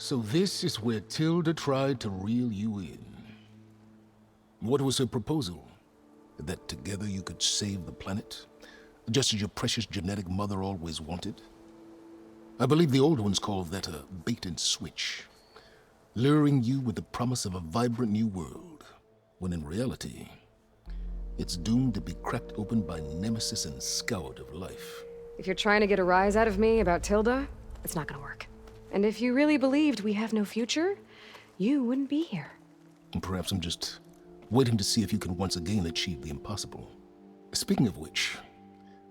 So this is where Tilda tried to reel you in. What was her proposal? That together you could save the planet? Just as your precious genetic mother always wanted? I believe the old ones called that a bait and switch. Luring you with the promise of a vibrant new world, when in reality, it's doomed to be cracked open by nemesis and scoured of life. If you're trying to get a rise out of me about Tilda, it's not gonna work. And if you really believed we have no future, you wouldn't be here. And perhaps I'm just waiting to see if you can once again achieve the impossible. Speaking of which,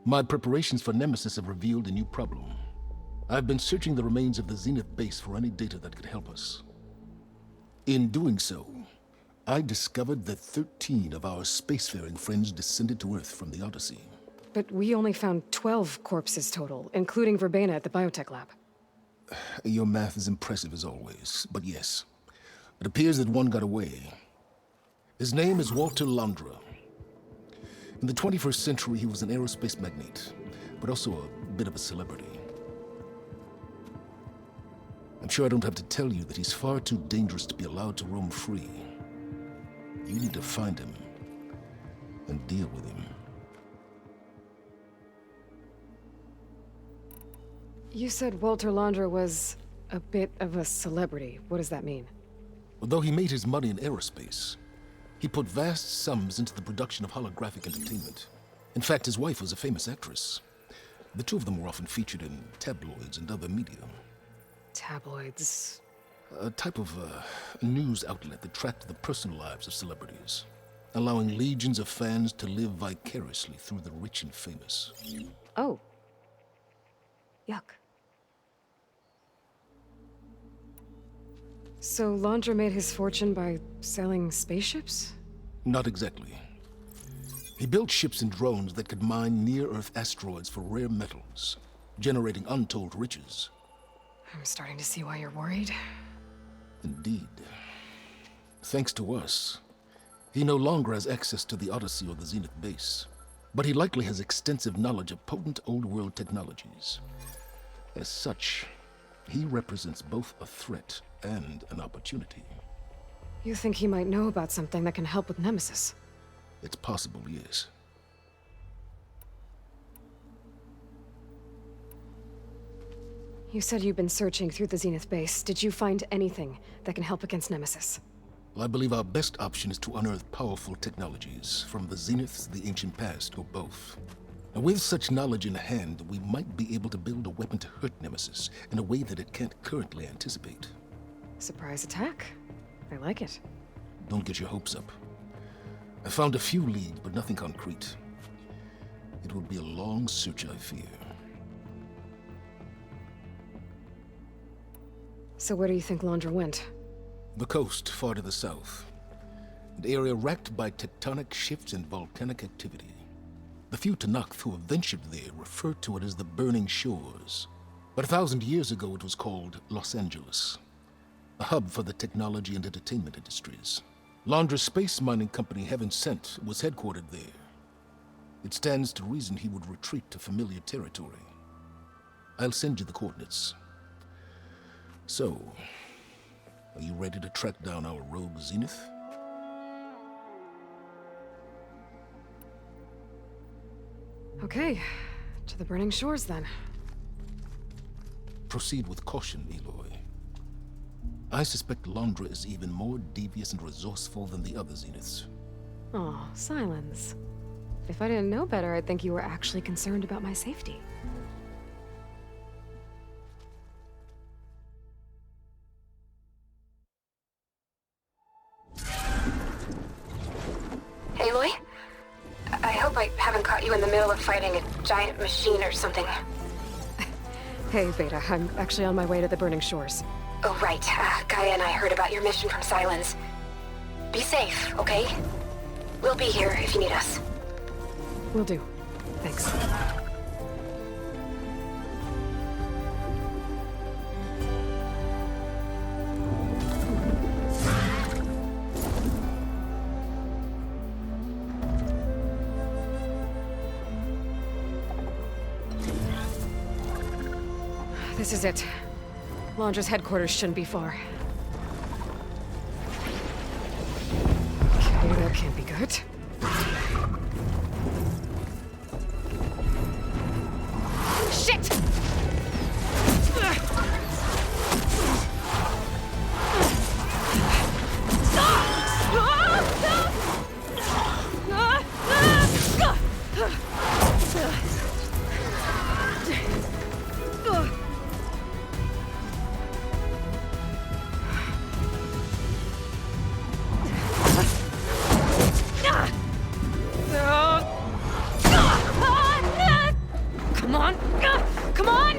my preparations for Nemesis have revealed a new problem. I've been searching the remains of the Zenith base for any data that could help us. In doing so, I discovered that 13 of our spacefaring friends descended to Earth from the Odyssey. But we only found 12 corpses total, including Verbena at the biotech lab. Your math is impressive as always, but yes, it appears that one got away. His name is Walter Londra. In the 21st century, he was an aerospace magnate, but also a bit of a celebrity. I'm sure I don't have to tell you that he's far too dangerous to be allowed to roam free. You need to find him and deal with him. You said Walter Londra was a bit of a celebrity. What does that mean? Although he made his money in aerospace, he put vast sums into the production of holographic entertainment. In fact, his wife was a famous actress. The two of them were often featured in tabloids and other media. Tabloids? A type of news outlet that tracked the personal lives of celebrities, allowing legions of fans to live vicariously through the rich and famous. Oh. Yuck. So Londra made his fortune by selling spaceships? Not exactly. He built ships and drones that could mine near-Earth asteroids for rare metals, generating untold riches. I'm starting to see why you're worried. Indeed. Thanks to us, he no longer has access to the Odyssey or the Zenith base, but he likely has extensive knowledge of potent old-world technologies. As such, he represents both a threat and an opportunity. You think he might know about something that can help with Nemesis? It's possible, yes. You said you've been searching through the Zenith base. Did you find anything that can help against Nemesis? Well, I believe our best option is to unearth powerful technologies from the Zenith, the ancient past, or both. And with such knowledge in hand, we might be able to build a weapon to hurt Nemesis in a way that it can't currently anticipate. Surprise attack. I like it. Don't get your hopes up. I found a few leads, but nothing concrete. It will be a long search, I fear. So where do you think Londra went? The coast, far to the south. An area racked by tectonic shifts and volcanic activity. The few Tanakh who have ventured there refer to it as the Burning Shores. But 1,000 years ago it was called Los Angeles, a hub for the technology and entertainment industries. Londra's space mining company, Heaven Sent, was headquartered there. It stands to reason he would retreat to familiar territory. I'll send you the coordinates. So, are you ready to track down our rogue Zenith? Okay, to the Burning Shores then. Proceed with caution, Eloy. I suspect Londra is even more devious and resourceful than the other Zeniths. Oh, Silence. If I didn't know better, I'd think you were actually concerned about my safety. Aloy? I hope I haven't caught you in the middle of fighting a giant machine or something. Hey, Beta, I'm actually on my way to the Burning Shores. Oh, right. Gaia and I heard about your mission from Silence. Be safe, okay? We'll be here if you need us. Will do. Thanks. This is it. Launcher's headquarters shouldn't be far. Okay, that can't be good. Shit! Come on! Come on!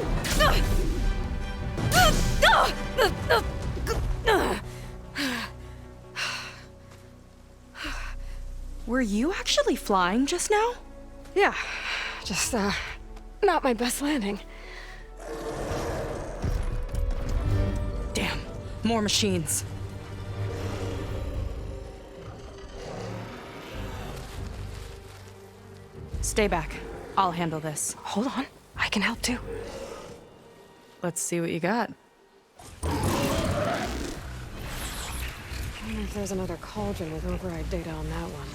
Were you actually flying just now? Yeah, just, not my best landing. Damn, more machines. Stay back. I'll handle this. Hold on, I can help too. Let's see what you got. I wonder if there's another cauldron with override data on that one.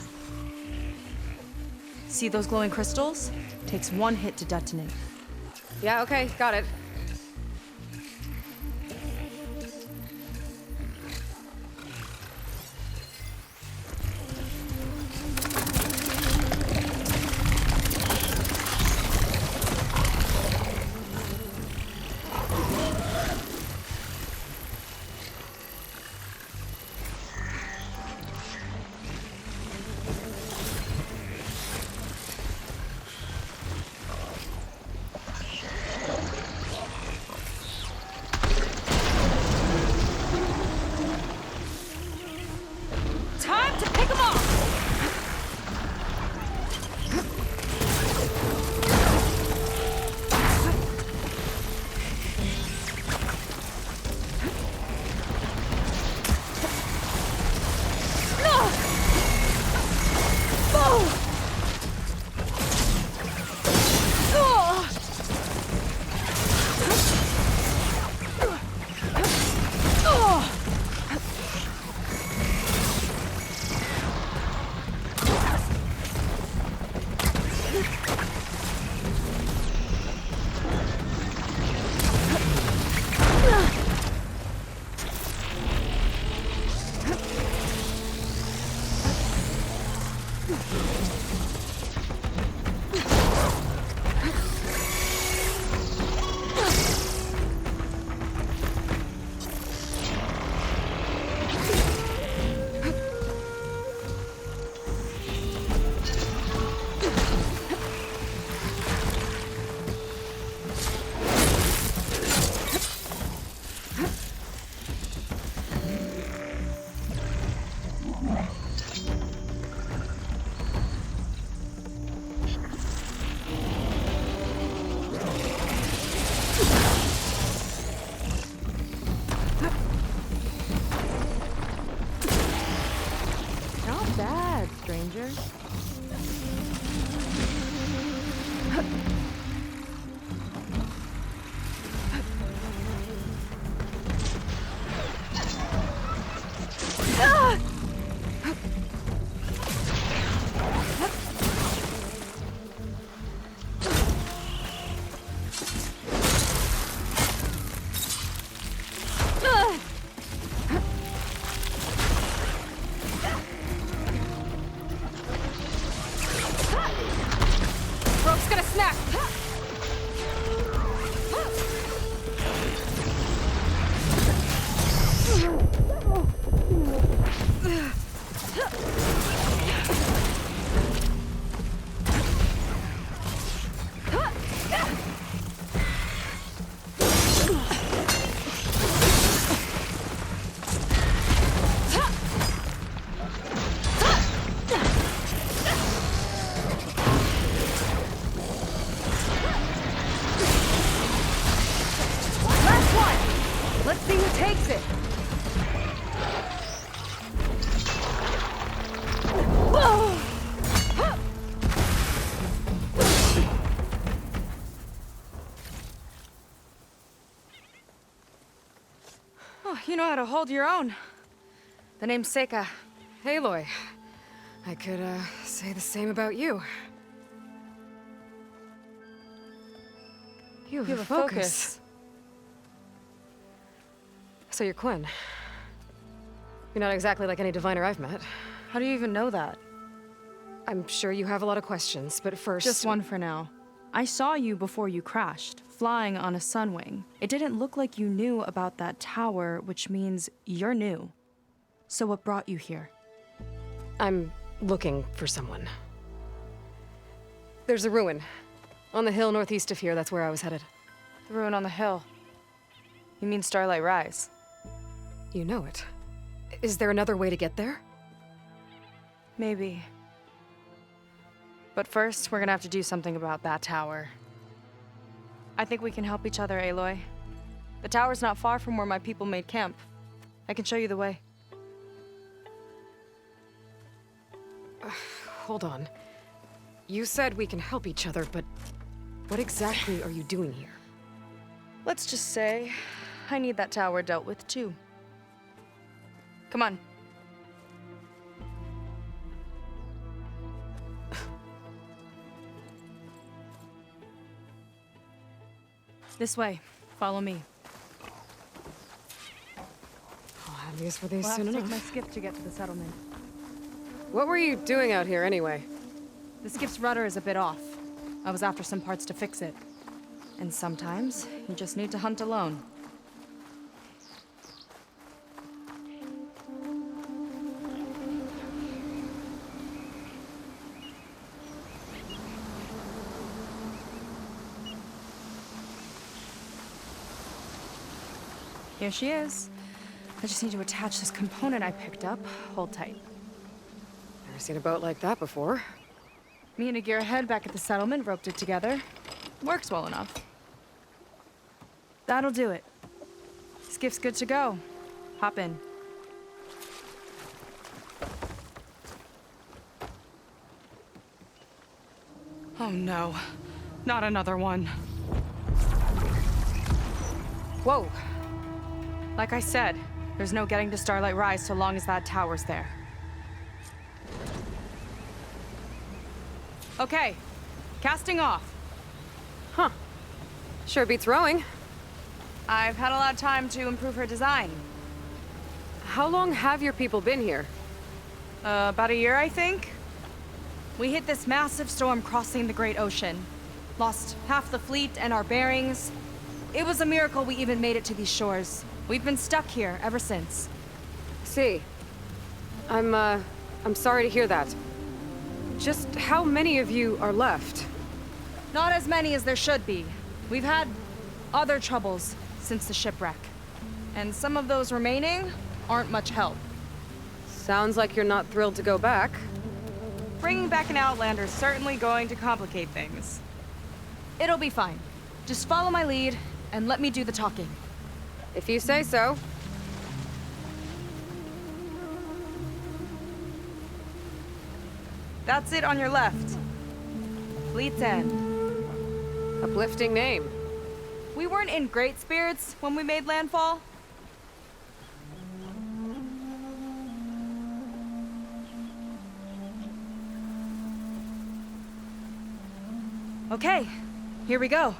See those glowing crystals? Takes one hit to detonate. Yeah, okay, got it. Time to pick them off! Not bad, stranger. Rope's gonna snap! Let's see who takes it. Oh, you know how to hold your own. The name's Seika. Aloy. I could, say the same about you. You have a focus. So you're Quinn. You're not exactly like any diviner I've met. How do you even know that? I'm sure you have a lot of questions, but first... Just one for now. I saw you before you crashed, flying on a sunwing. It didn't look like you knew about that tower, which means you're new. So what brought you here? I'm looking for someone. There's a ruin. On the hill northeast of here, that's where I was headed. The ruin on the hill. You mean Starlight Rise? You know it. Is there another way to get there? Maybe. But first, we're gonna have to do something about that tower. I think we can help each other, Aloy. The tower's not far from where my people made camp. I can show you the way. Hold on. You said we can help each other, but what exactly are you doing here? Let's just say, I need that tower dealt with too. Come on. This way. Follow me. I'll have use for these We'll have soon to take enough. my skiff to get to the settlement. What were you doing out here anyway? The skiff's rudder is a bit off. I was after some parts to fix it. And sometimes, you just need to hunt alone. Here she is. I just need to attach this component I picked up. Hold tight. Never seen a boat like that before. Me and a gearhead back at the settlement roped it together. Works well enough. That'll do it. Skiff's good to go. Hop in. Oh no. Not another one. Whoa. Like I said, there's no getting to Starlight Rise so long as that tower's there. Okay, casting off. Huh. Sure beats rowing. I've had a lot of time to improve her design. How long have your people been here? About a year, I think. We hit this massive storm crossing the Great Ocean. Lost half the fleet and our bearings. It was a miracle we even made it to these shores. We've been stuck here ever since. See. I'm sorry to hear that. Just how many of you are left? Not as many as there should be. We've had other troubles since the shipwreck. And some of those remaining aren't much help. Sounds like you're not thrilled to go back. Bringing back an Outlander's certainly going to complicate things. It'll be fine. Just follow my lead and let me do the talking. If you say so. That's it on your left. Fleet's End. Uplifting name. We weren't in great spirits when we made landfall. Okay, here we go.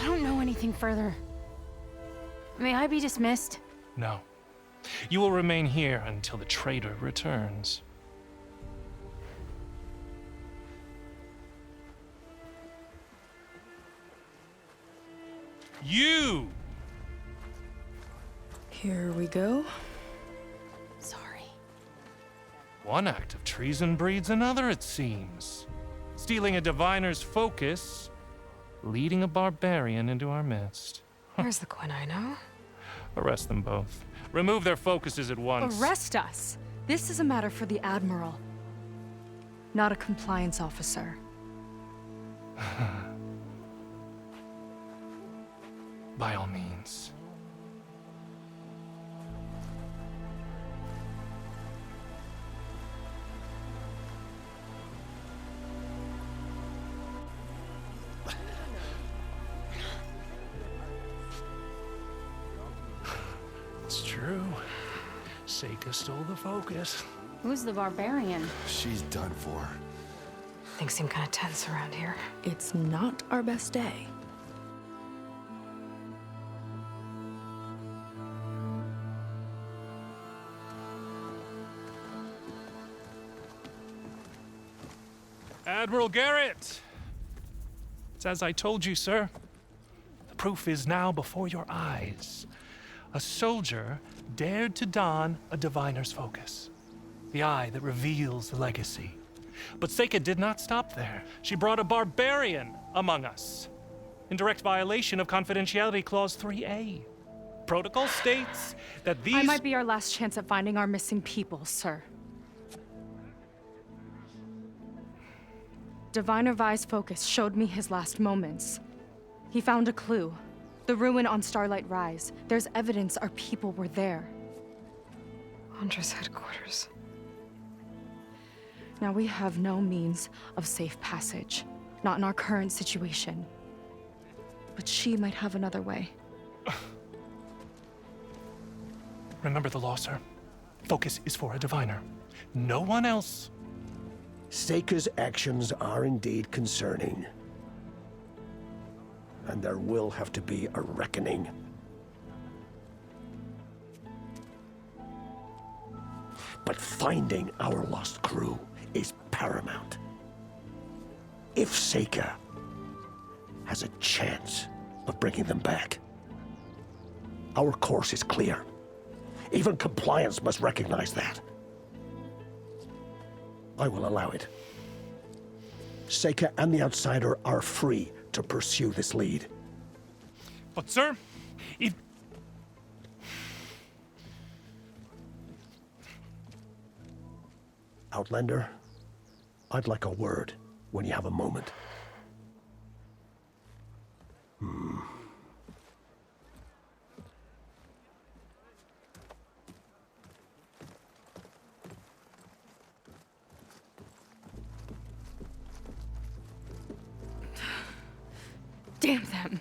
I don't know anything further. May I be dismissed? No. You will remain here until the traitor returns. You! Here we go. Sorry. One act of treason breeds another, it seems. Stealing a diviner's focus, leading a barbarian into our midst. Where's the Quinn I know? Arrest them both. Remove their focuses at once. Arrest us. This is a matter for the Admiral, not a compliance officer. by all means. It's true. Seika stole the focus. Who's the barbarian? She's done for. Things seem kind of tense around here. It's not our best day. Admiral Garrett! It's as I told you, sir. The proof is now before your eyes. A soldier dared to don a diviner's focus, the eye that reveals the legacy. But Seika did not stop there. She brought a barbarian among us, in direct violation of Confidentiality Clause 3A. Protocol states that these— I might be our last chance at finding our missing people, sir. Diviner Vi's focus showed me his last moments. He found a clue. The ruin on Starlight Rise. There's evidence our people were there. Huntress headquarters. Now we have no means of safe passage. Not in our current situation. But she might have another way. Remember the law, sir. Focus is for a diviner. No one else. Seika's actions are indeed concerning. And there will have to be a reckoning. But finding our lost crew is paramount. If Seika has a chance of bringing them back, our course is clear. Even compliance must recognize that. I will allow it. Seika and the Outsider are free to pursue this lead. But, sir, if... Outlander, I'd like a word when you have a moment. Damn them.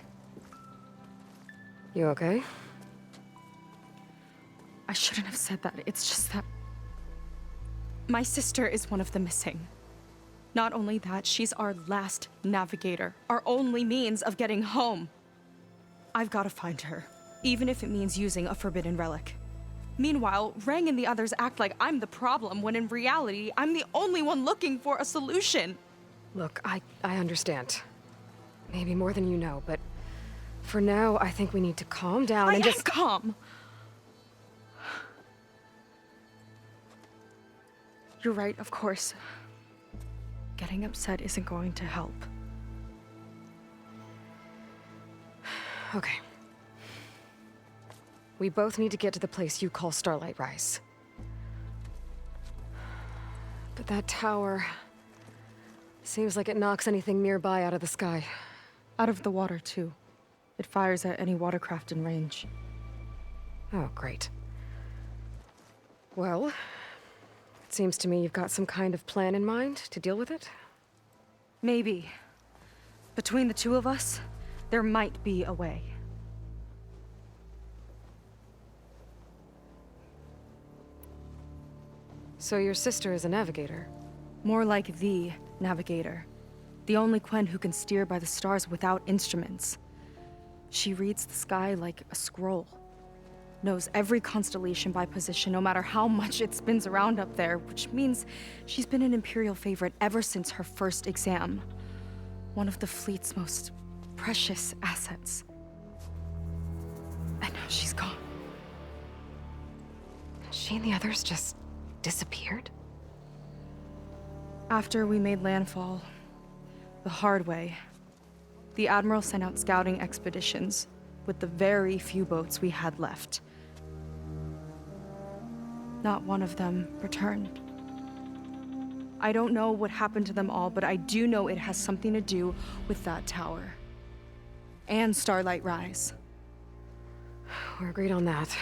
You okay? I shouldn't have said that. It's just that my sister is one of the missing. Not only that, she's our last navigator, our only means of getting home. I've got to find her, even if it means using a forbidden relic. Meanwhile, Rang and the others act like I'm the problem, when in reality, I'm the only one looking for a solution. Look, I understand. Maybe more than you know, but for now, I think we need to calm down and just— calm. You're right, of course. Getting upset isn't going to help. Okay. We both need to get to the place you call Starlight Rise. But that tower seems like it knocks anything nearby out of the sky. Out of the water, too. It fires at any watercraft in range. Oh, great. Well, it seems to me you've got some kind of plan in mind to deal with it. Maybe. Between the two of us, there might be a way. So your sister is a navigator? More like the navigator. The only Quen who can steer by the stars without instruments. She reads the sky like a scroll. Knows every constellation by position, no matter how much it spins around up there, which means she's been an Imperial favorite ever since her first exam. One of the fleet's most precious assets. And now she's gone. She and the others just disappeared? After we made landfall, the hard way, the Admiral sent out scouting expeditions with the very few boats we had left. Not one of them returned. I don't know what happened to them all, but I do know it has something to do with that tower. And Starlight Rise. We're agreed on that.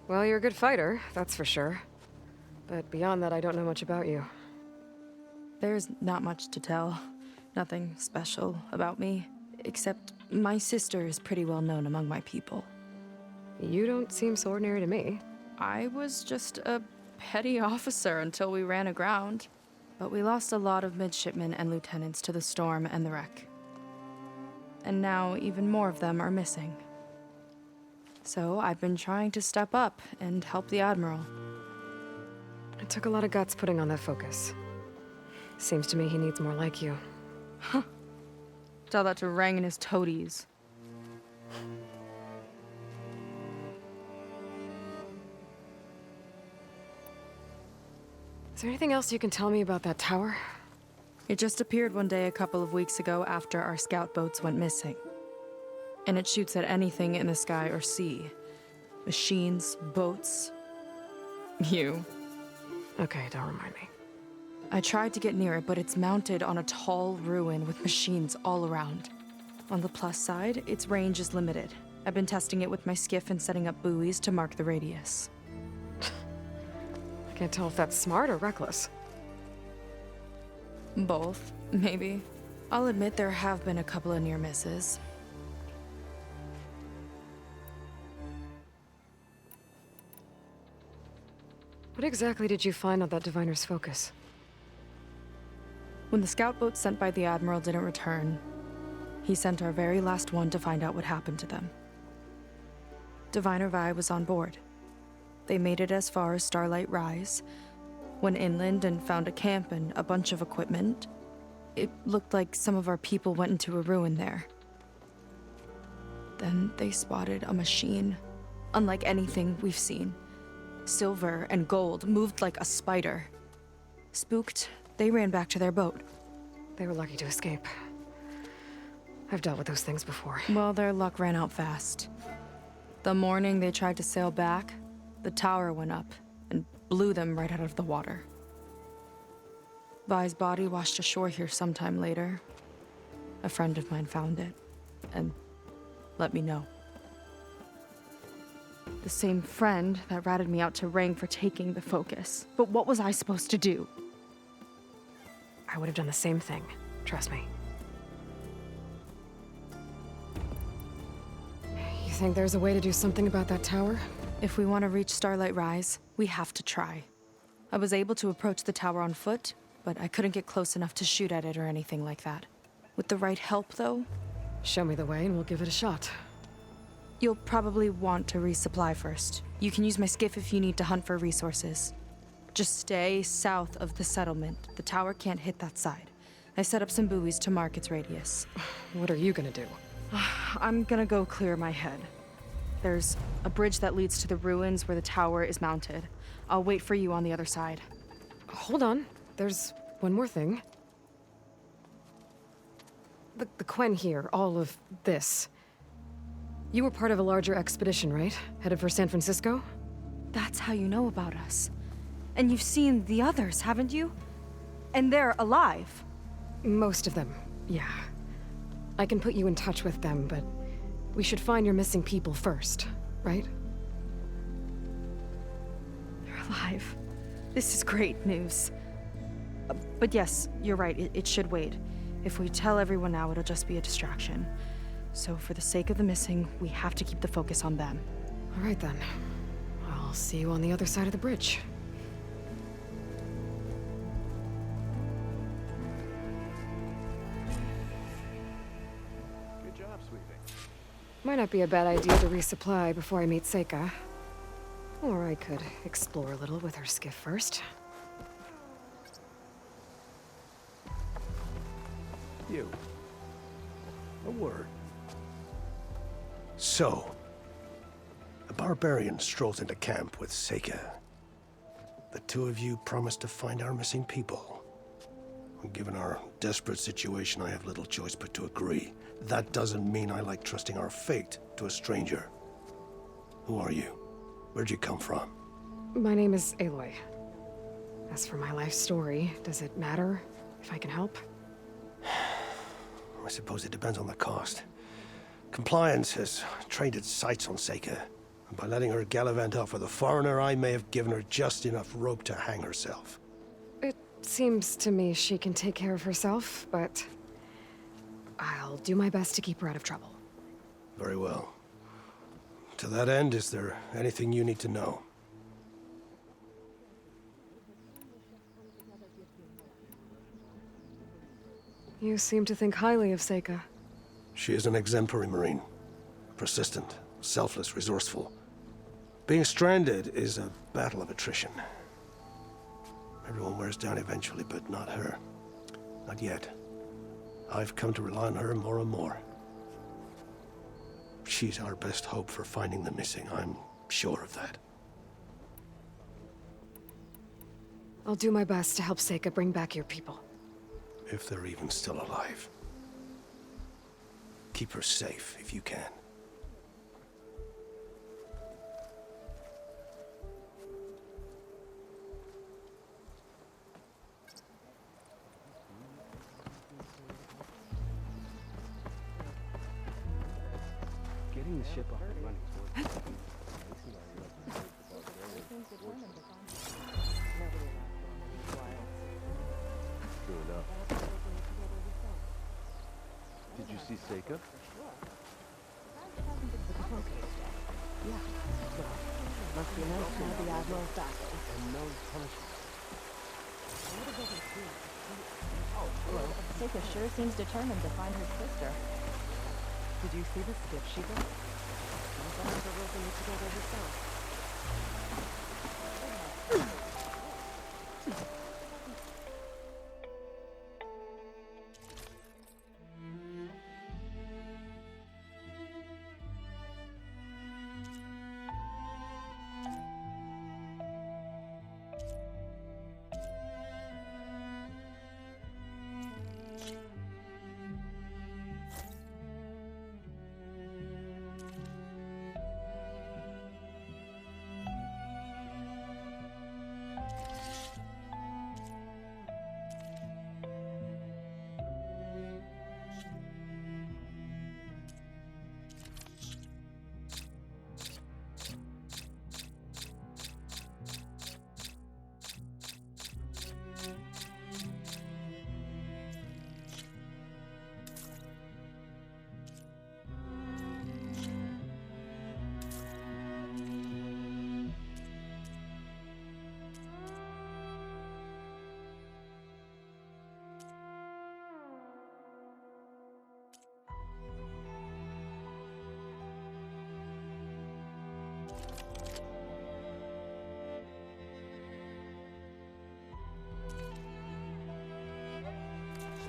Well, you're a good fighter, that's for sure. But beyond that, I don't know much about you. There's not much to tell. Nothing special about me, except my sister is pretty well known among my people. You don't seem so ordinary to me. I was just a petty officer until we ran aground. But we lost a lot of midshipmen and lieutenants to the storm and the wreck. And now even more of them are missing. So I've been trying to step up and help the Admiral. It took a lot of guts putting on that focus. Seems to me he needs more like you. Tell that to Rang and his toadies. Is there anything else you can tell me about that tower? It just appeared one day a couple of weeks ago after our scout boats went missing. And it shoots at anything in the sky or sea. Machines, boats. You. Okay, don't remind me. I tried to get near it, but it's mounted on a tall ruin with machines all around. On the plus side, its range is limited. I've been testing it with my skiff and setting up buoys to mark the radius. I can't tell if that's smart or reckless. Both, maybe. I'll admit there have been a couple of near misses. What exactly did you find on that diviner's focus? When the scout boat sent by the Admiral didn't return, he sent our very last one to find out what happened to them. Diviner Vi was on board. They made it as far as Starlight Rise, went inland and found a camp and a bunch of equipment. It looked like some of our people went into a ruin there. Then they spotted a machine, unlike anything we've seen. Silver and gold, moved like a spider. Spooked, they ran back to their boat. They were lucky to escape. I've dealt with those things before. Well, their luck ran out fast. The morning they tried to sail back, the tower went up and blew them right out of the water. Vi's body washed ashore here sometime later. A friend of mine found it and let me know. The same friend that ratted me out to Rang for taking the focus. But what was I supposed to do? I would have done the same thing. Trust me. You think there's a way to do something about that tower? If we want to reach Starlight Rise, we have to try. I was able to approach the tower on foot, but I couldn't get close enough to shoot at it or anything like that. With the right help, though, Show me the way and we'll give it a shot. you'll probably want to resupply first. You can use my skiff if you need to hunt for resources. Just stay south of the settlement. The tower can't hit that side. I set up some buoys to mark its radius. What are you gonna do? I'm gonna go clear my head. There's a bridge that leads to the ruins where the tower is mounted. I'll wait for you on the other side. Hold on. There's one more thing. The Quen here, all of this. You were part of a larger expedition, right? Headed for San Francisco? That's how you know about us. And you've seen the others, haven't you? And they're alive. Most of them, yeah. I can put you in touch with them, but we should find your missing people first, right? They're alive. This is great news. But yes, you're right, it should wait. If we tell everyone now, it'll just be a distraction. So for the sake of the missing, we have to keep the focus on them. All right then. I'll see you on the other side of the bridge. Good job, sweeping. Might not be a bad idea to resupply before I meet Seika. Or I could explore a little with her skiff first. You. A word. So, a barbarian strolls into camp with Seika. The two of you promised to find our missing people. Given our desperate situation, I have little choice but to agree. That doesn't mean I like trusting our fate to a stranger. Who are you? Where'd you come from? My name is Aloy. As for my life story, does it matter if I can help? I suppose it depends on the cost. Compliance has trained its sights on Seika, and by letting her gallivant off with a foreigner, I may have given her just enough rope to hang herself. It seems to me she can take care of herself, but I'll do my best to keep her out of trouble. Very well. To that end, is there anything you need to know? You seem to think highly of Seika. She is an exemplary Marine. Persistent, selfless, resourceful. Being stranded is a battle of attrition. Everyone wears down eventually, but not her. Not yet. I've come to rely on her more and more. She's our best hope for finding the missing, I'm sure of that. I'll do my best to help Seika bring back your people. If they're even still alive. Keep her safe if you can. Getting the ship up and running is worth it. True enough. Did you see Seika? Must be no sign of the Admiral's back. And no punishment. Seika sure seems determined to find her sister. Did you see the skiff she built? She's under the roping it together herself.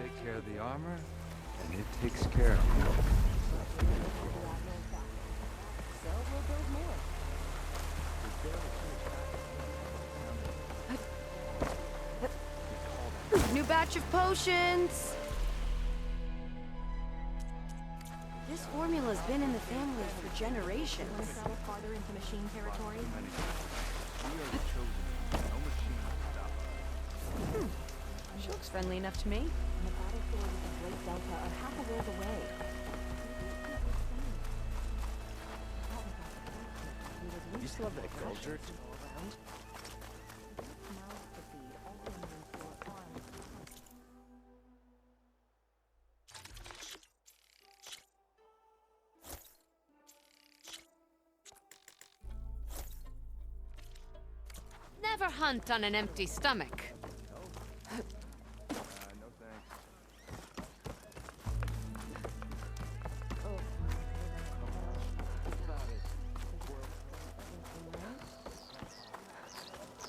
Take care of the armor, and it takes care of you. So we'll build more. New batch of potions! This formula's been in the family for generations. Want to travel farther into machine territory? She looks friendly enough to me. The battlefield of the Great Delta are half a world away. You still have that gold jerk? Never hunt on an empty stomach.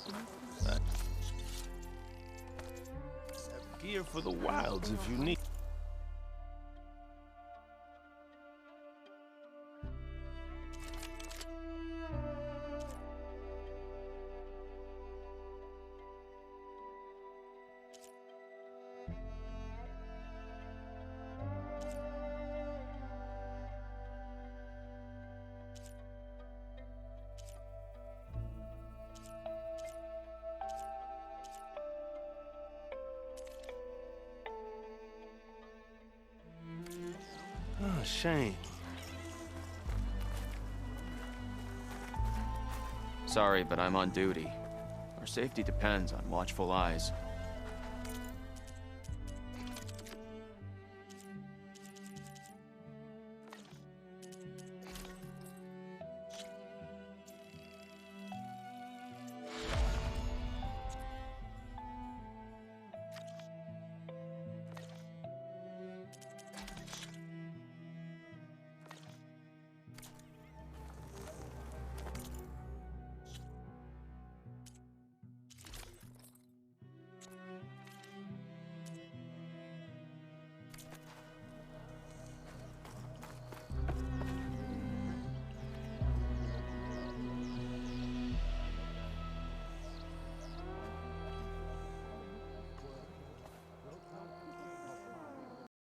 No thanks. Gear for the wilds if you need. Oh, shame. Sorry, but I'm on duty. Our safety depends on watchful eyes.